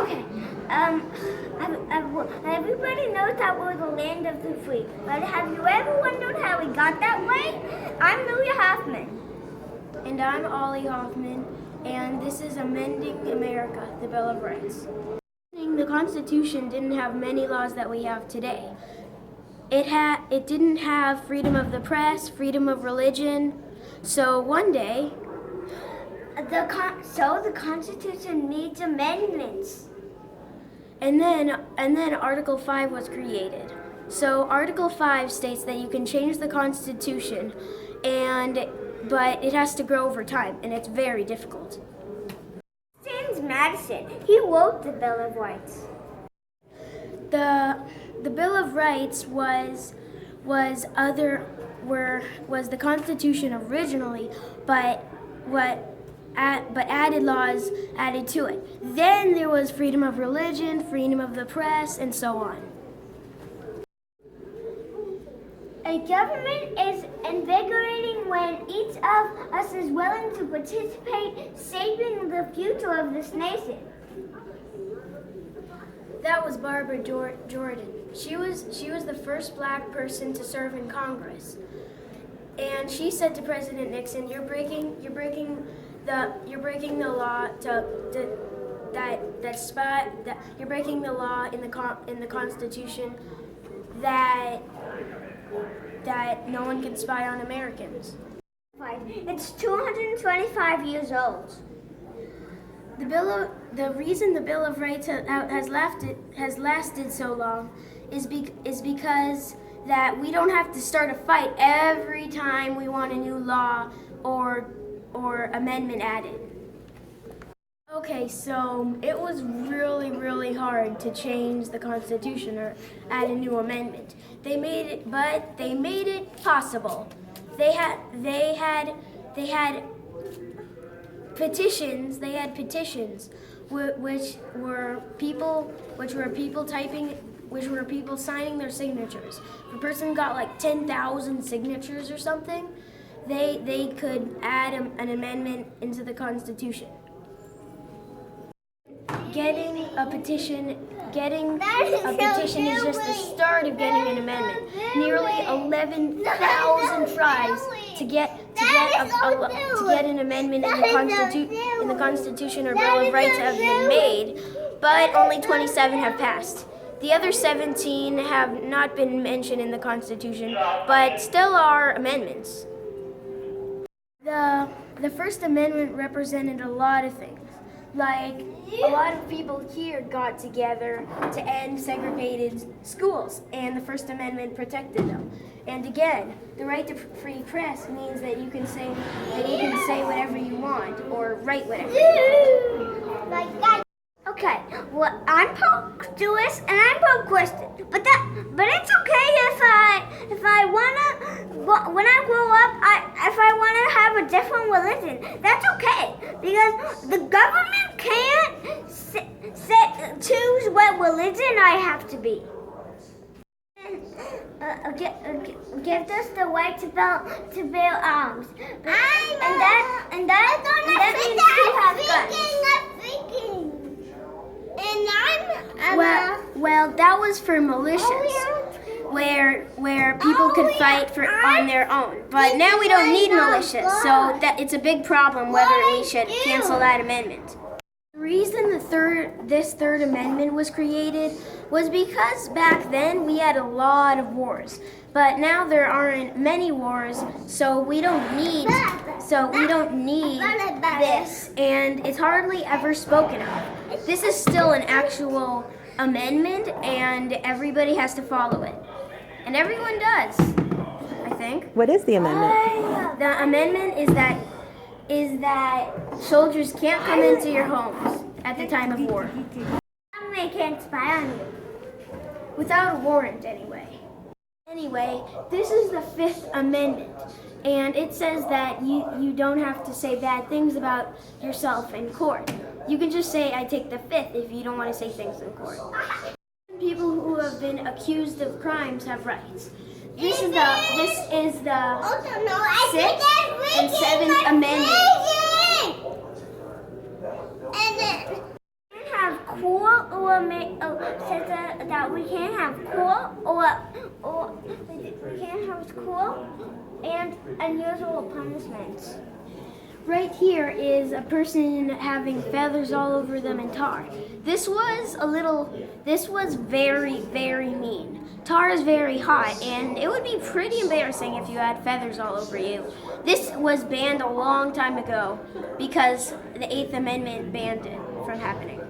Okay. Everybody knows that we're the land of the free. But have you ever wondered how we got that way? I'm Louie Hoffman. And I'm Ollie Hoffman, and this is Amending America, the Bill of Rights. The Constitution didn't have many laws that we have today. It didn't have freedom of the press, freedom of religion. So one day, the Constitution needs amendments. And then Article 5 was created. So Article 5 states that you can change the Constitution, but it has to grow over time, and it's very difficult. James Madison, he wrote the Bill of Rights. The Bill of Rights was the Constitution originally, but added laws added to it. Then there was freedom of religion, freedom of the press, and so on. A government is invigorating when each of us is willing to participate, shaping the future of this nation. That was Barbara Jordan. She was the first black person to serve in Congress, and she said to President Nixon, "You're breaking the law you're breaking the law in the Constitution that no one can spy on Americans." It's 225 years old. The reason the Bill of Rights has lasted so long is because that we don't have to start a fight every time we want a new law or amendment added. Okay, so it was really, really hard to change the Constitution or add a new amendment. They made it possible. They had petitions. They had petitions, which were people signing their signatures. If a person got like 10,000 signatures or something, they could add an amendment into the Constitution. Getting a petition is just the start of getting an amendment. Nearly 11,000 tries to get an amendment in the Constitution or Bill of Rights have been made, but only 27 have passed. The other 17 have not been mentioned in the Constitution, but still are amendments. The First Amendment represented a lot of things. Like, a lot of people here got together to end segregated schools, and the First Amendment protected them. And again, the right to free press means that you can say whatever you want or write whatever you want. Okay, well, I'm pro-Jewish and I'm pro-Christian, but it's okay if I wanna, when I grow up, if I wanna have a different religion, that's okay, because the government can't choose what religion I have to be. Gives us the right to bear arms, and that means to have guns. Well, that was for militias, where people could fight on their own. But now we don't need militias, so it's a big problem whether we should cancel that amendment. The reason this third amendment was created was because back then we had a lot of wars, but now there aren't many wars, so we don't need this, and it's hardly ever spoken of. This is still an actual amendment, and everybody has to follow it, and everyone does, I think. What is the amendment? The amendment is that soldiers can't come into your homes at the time of war. They can't spy on you. Without a warrant, anyway. Anyway, this is the Fifth Amendment, and it says that you don't have to say bad things about yourself in court. You can just say, I take the Fifth, if you don't want to say things in court. People who have been accused of crimes have rights. This is the Sixth and Seventh Amendments. And then have cool says that we can't have cool or we can't have cool and unusual punishments. Right here is a person having feathers all over them in tar. This was very, very mean. Tar is very hot, and it would be pretty embarrassing if you had feathers all over you. This was banned a long time ago because the 8th Amendment banned it from happening.